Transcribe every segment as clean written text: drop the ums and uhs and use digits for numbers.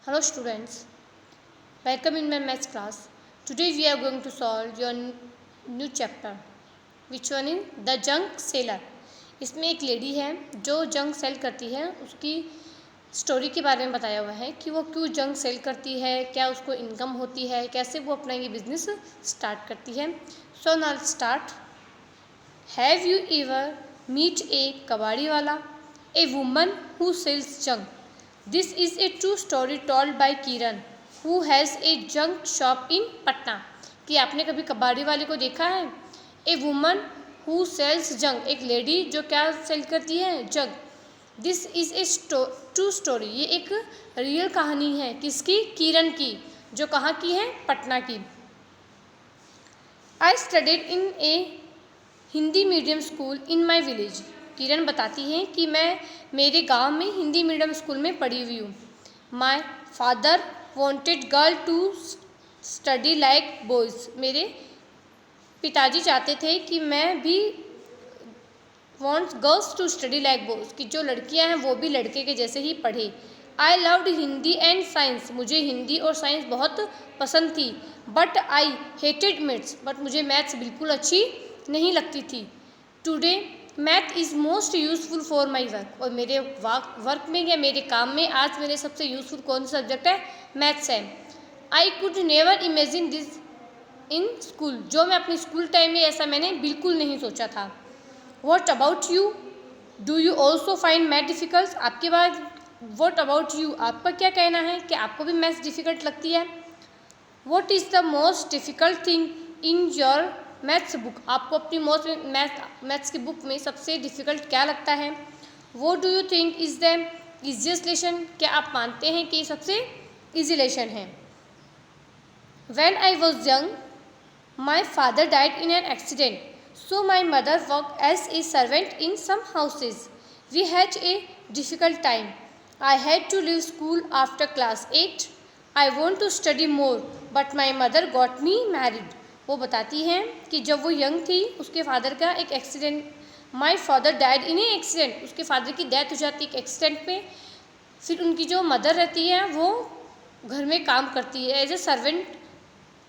Hello students, welcome in my maths class. Today we are going to solve your new chapter. Which one is the junk seller. इसमें एक lady है जो junk cell करती है, उसकी story के बारे में बताया हुआ है कि वो क्यों जंक सेल करती है, क्या उसको इनकम होती है, कैसे वो अपना ये बिजनेस स्टार्ट करती है. So now start. Have you ever meet a कबाड़ी वाला, a woman who sells junk. This is a true story told by Kiran, who has a junk shop in Patna. कि आपने कभी कबाड़ी वाले को देखा है? A woman who sells junk, एक लेडी जो क्या सेल करती है? Junk. This is a true story. ये एक रियल कहानी है. किसकी? किरण की, जो कहाँ की है? पटना की. I studied in a Hindi medium school in my village. Kiran बताती हैं कि मैं मेरे गांव में हिंदी मीडियम स्कूल में पढ़ी हुई हूँ. My father wanted girl to study like boys. मेरे पिताजी चाहते थे कि मैं भी want girls to study like boys, कि जो लड़कियां हैं वो भी लड़के के जैसे ही पढ़े. I loved Hindi and science. मुझे हिंदी और साइंस बहुत पसंद थी. But I hated maths. But मुझे मैथ्स बिल्कुल अच्छी नहीं लगती थी. Today math is most useful for my work. और मेरे वर्क में या मेरे काम में आज मेरे सबसे यूज़फुल कौन सा सब्जेक्ट है? मैथ्स है. I could never imagine this in school. जो मैं अपनी स्कूल टाइम में ऐसा मैंने बिल्कुल नहीं सोचा था. What about you? Do you also find math difficult? आपके बाद वॉट अबाउट यू, आपका क्या कहना है कि आपको भी मैथ्स डिफ़िकल्ट लगती है? What is the most difficult thing in your maths book. आपको अपनी मैथ्स की बुक में सबसे डिफ़िकल्ट क्या लगता है? वो do you think is the easiest lesson. क्या आप मानते हैं कि सबसे ईजी लेसन है? When I was young my father died in an accident, so my mother work as a servant in some houses. We had a difficult time. I had to leave school after class 8. I want to study more but my mother got me married. वो बताती हैं कि जब वो young थी उसके father का एक एक्सीडेंट, माई फादर डाइड इन ए एक्सीडेंट, उसके फादर की डेथ हो जाती है एक एक्सीडेंट में. फिर उनकी जो मदर रहती है वो घर में काम करती है एज ए सर्वेंट.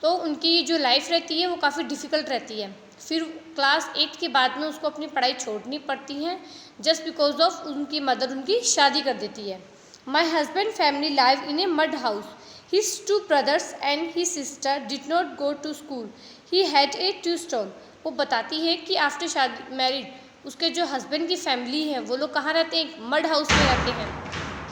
तो उनकी जो लाइफ रहती है वो काफ़ी डिफ़िकल्ट रहती है. फिर क्लास 8 के बाद में उसको अपनी पढ़ाई छोड़नी पड़ती है जस्ट बिकॉज ऑफ उनकी मदर उनकी शादी कर देती है. My husband family live in A mud house. His two brothers and his sister did not go to school. He had a tea stall. वो बताती है कि आफ्टर शादी मैरिड उसके जो हस्बैंड की फैमिली है वो लोग कहाँ रहते हैं? मड हाउस में रहते हैं.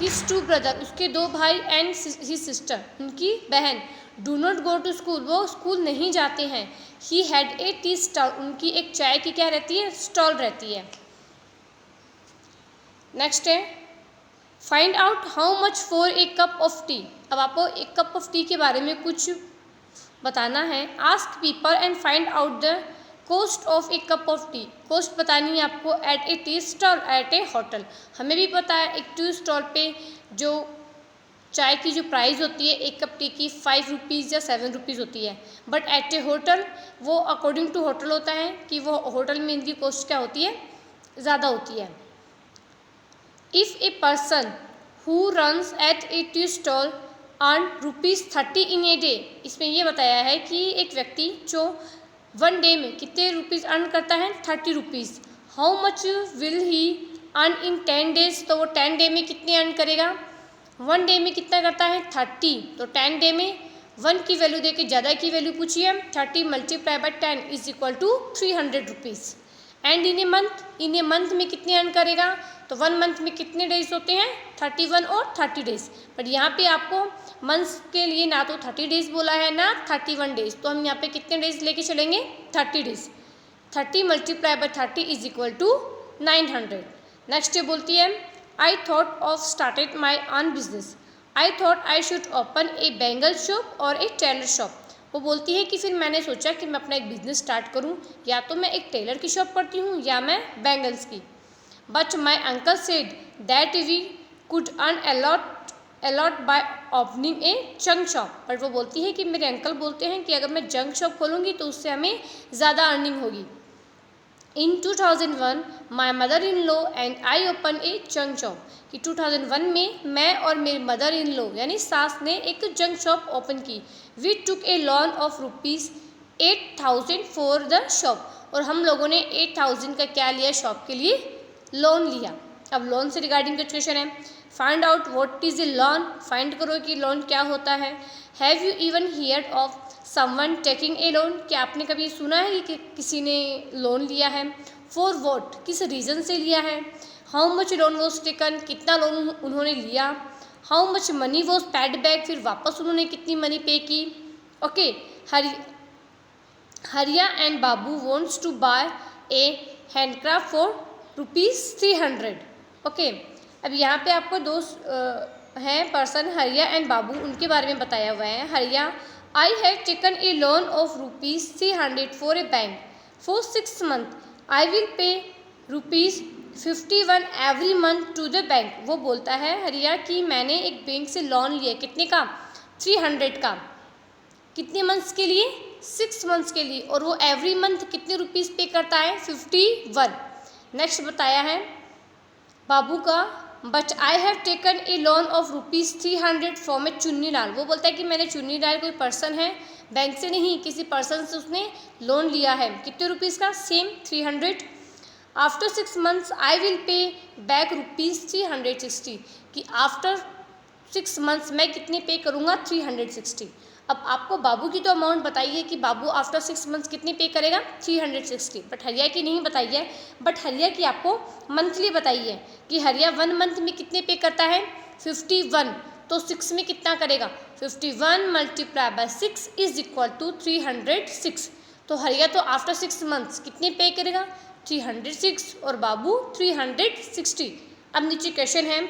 His two brother, उसके 2 भाई and his sister, उनकी बहन, do not go to school, वो स्कूल नहीं जाते हैं. He had a tea stall. उनकी एक चाय की क्या रहती है? स्टॉल रहती है. नेक्स्ट है find out how much for a cup of T. अब आपको एक कप ऑफ टी के बारे में कुछ बताना है. Ask people and find out the cost of a cup of tea. Cost बतानी है आपको at a tea stall, at a hotel. हमें भी पता है एक टी स्टॉल पे जो चाय की जो प्राइस होती है एक कप टी की 5 रुपीज़ या 7 रुपीज़ होती है. बट एट ए होटल वो अकॉर्डिंग टू होटल होता है कि वो होटल में इनकी कॉस्ट क्या होती है? ज़्यादा होती है. If a person who runs at a tea stall earn ₹30 in a day. इसमें ये बताया है कि एक व्यक्ति जो 1 डे में कितने रुपीज़ अर्न करता है? 30 rupees. How much will he earn in 10 days. तो वो 10 डे में कितने अर्न करेगा? 1 डे में कितना करता है? 30. तो 10 डे में 1 की वैल्यू देके ज़्यादा की वैल्यू पूछिए. 30 multiply by 10 is equal to 300 rupees. And in a month में कितने अर्न करेगा? तो 1 मंथ में कितने डेज होते हैं? 31 और 30 डेज. बट यहाँ पे आपको मंथ्स के लिए ना तो 30 डेज बोला है ना 31 डेज. तो हम यहाँ पे कितने डेज लेके चलेंगे? 30 days. 30 multiply by 30 is equal to 900. Next ये बोलती है I thought of started my own business. I thought I should open a bangle shop और ए टेलर शॉप. वो बोलती है कि फिर मैंने सोचा कि मैं अपना एक बिज़नेस स्टार्ट करूं, या तो मैं एक टेलर की शॉप करती हूं या मैं बैंगल्स की. But my uncle said that we could earn a lot by opening a junk shop. But वो बोलती है कि मेरे अंकल बोलते हैं कि अगर मैं जंक शॉप खोलूँगी तो उससे हमें ज़्यादा अर्निंग होगी. In 2001, my mother in law and I open A junk shop, कि 2001 में मैं और मेरी मदर इन लॉ यानी सास ने एक जंक शॉप ओपन की। We took a loan of ₹8,000 for the shop, और हम लोगों ने 8,000 का क्या लिया, शॉप के लिए लोन लिया। अब लोन से रिगार्डिंग कुछ क्वेश्चन है। Find out what is a loan, find करो कि लोन क्या होता है। Have you even heard of someone taking a loan, क्या आपने कभी सुना है कि किसी ने लोन लिया है। फॉर वॉट, किस रीज़न से लिया है। How much loan was taken, कितना लोन उन्होंने लिया। How much money was paid back, फिर वापस उन्होंने कितनी मनी पे की। Okay, Hariya and Babu wants to buy a handcraft for ₹300। Okay, अब यहाँ पे आपको दो हैं पर्सन, हरिया एंड बाबू, उनके बारे में बताया हुआ है। Hariya, I have taken a loan of ₹300 for a bank for 6 months, I will pay ₹51 every month to the bank. वो बोलता है हरिया कि मैंने एक बैंक से लोन लिया, कितने का, 300 का, कितने मंथ्स के लिए, 6 months के लिए, और वो एवरी मंथ कितने रुपीज़ पे करता है, 51। नेक्स्ट बताया है बाबू का, but I have taken a loan of ₹300 from a Chunnilal. वो बोलता है कि मैंने चुन्नीलाल, कोई पर्सन है, बैंक से नहीं, किसी पर्सन से उसने लोन लिया है, कितने रुपीज़ का, same 300। After 6 months I will पे बैक ₹360, कि आफ्टर 6 months मैं कितने पे करूँगा, 360। अब आपको बाबू की तो अमाउंट बताइए कि बाबू आफ्टर 6 months कितने पे करेगा, 360, बट हरिया की नहीं बताई है। बट हरिया की आपको मंथली बताई है कि हरिया 1 month में कितने पे करता है, 51, तो 6 में कितना करेगा, 51 × 6 इज इक्वल टू 306। तो हरिया तो आफ्टर 6 months कितने पे करेगा, 306, और बाबू 360। अब नीचे क्वेश्चन है,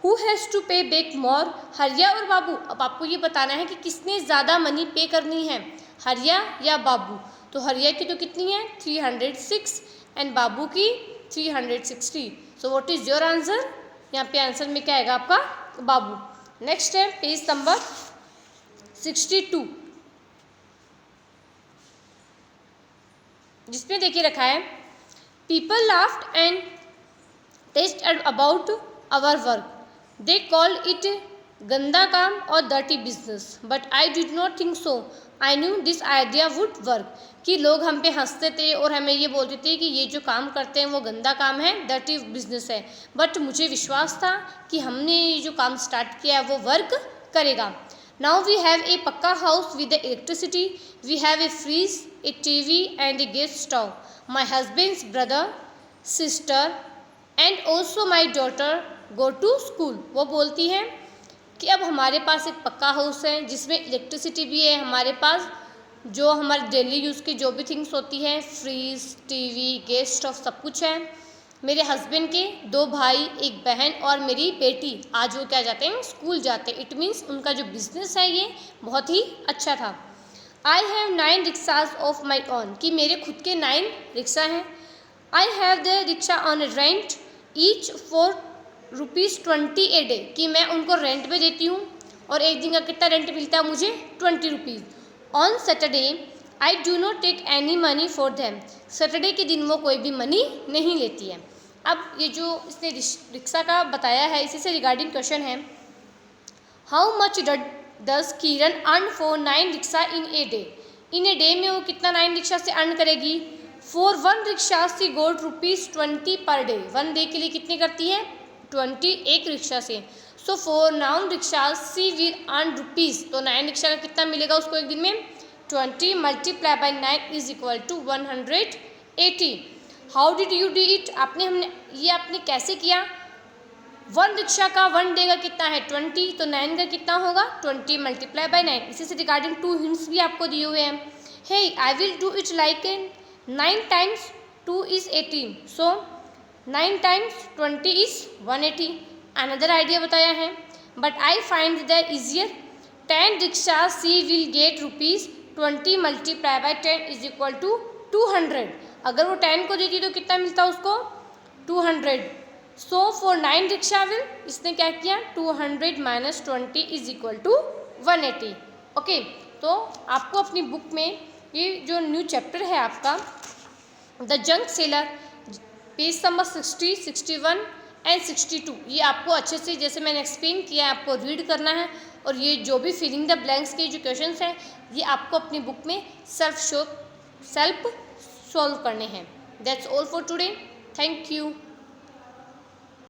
हु हैज़ टू पे बैक मोर, हरिया और बाबू। अब आपको ये बताना है कि किसने ज़्यादा मनी पे करनी है, हरिया या बाबू। तो हरिया की तो कितनी है, 306, एंड बाबू की 360। So what is your answer, यहाँ पे आंसर में क्या आएगा आपका, बाबू। नेक्स्ट है पेज नंबर 62, जिसमें देखिए रखा है, people laughed and tested about our work, they call it गंदा काम और dirty business, but I did not think so, I knew this idea would work, कि लोग हम पे हंसते थे और हमें ये बोलते थे कि ये जो काम करते हैं वो गंदा काम है, डर्टी बिजनेस है, बट मुझे विश्वास था कि हमने ये जो काम स्टार्ट किया है वो वर्क करेगा। Now we have a pucca house with electricity, we have a fridge, a TV and a gas stove, my husband's brother sister and also my daughter go to school. वो बोलती हैं कि अब हमारे पास एक पक्का हाउस है जिसमें इलेक्ट्रिसिटी भी है, हमारे पास जो हमारे डेली यूज़ की जो भी थिंग्स होती हैं, फ्रीज, टीवी, गैस स्टोव, सब कुछ है। मेरे हस्बैंड के 2 भाई, 1 बहन और मेरी बेटी, आज वो क्या जाते हैं, स्कूल जाते हैं। इट मीन्स उनका जो बिजनेस है ये बहुत ही अच्छा था। I have 9 rickshaws of my own, कि मेरे खुद के 9 रिक्शा हैं। I have the rickshaw on rent each for ₹20 a day, कि मैं उनको रेंट पे देती हूँ और एक दिन का कितना रेंट मिलता है मुझे, ₹20। On Saturday I do not take any money for them, Saturday के दिन वो कोई भी मनी नहीं लेती है। अब ये जो इसने रिक्शा का बताया है, इसी से रिगार्डिंग क्वेश्चन है, how much does Kiran earn for 9 rickshaw in a day, in a day में वो कितना 9 रिक्शा से अर्न करेगी। For 1 rickshaw C goat ₹20 per day, 1 day के लिए कितनी करती है, 20, एक रिक्शा से। So for 9 rickshaw she will earn rupees, तो 9 रिक्शा का कितना मिलेगा उसको एक दिन में, 20 × 9 is equal to 180। How did you do it, आपने कैसे किया। 1 रिक्शा का 1 डे का कितना है, 20, तो 9 का कितना होगा, 20 × 9। इसी से रिगार्डिंग 2 हिंट्स भी आपको दिए हुए हैं। Hey I will do it like 9 times 2 is 18, so 9 times 20 is 180। Another idea बताया है, but I find the easier 10 rickshaw she will get ₹20 × 10 is equal to 200। अगर वो 10 को देती तो कितना मिलता उसको, 200। सो फॉर 9 रिक्शा विल, इसने क्या किया, 200 - 20 इज इक्वल टू 180। ओके, तो आपको अपनी बुक में ये जो न्यू चैप्टर है आपका the junk seller, page number 60, 61 and 62 ये आपको अच्छे से, जैसे मैंने एक्सप्लेन किया है, आपको रीड करना है। और ये जो भी फिलिंग द ब्लैंक्स के जो क्वेश्चंस हैं ये आपको अपनी बुक में सेल्फ सॉल्व करने हैं। That's all for today. Thank you.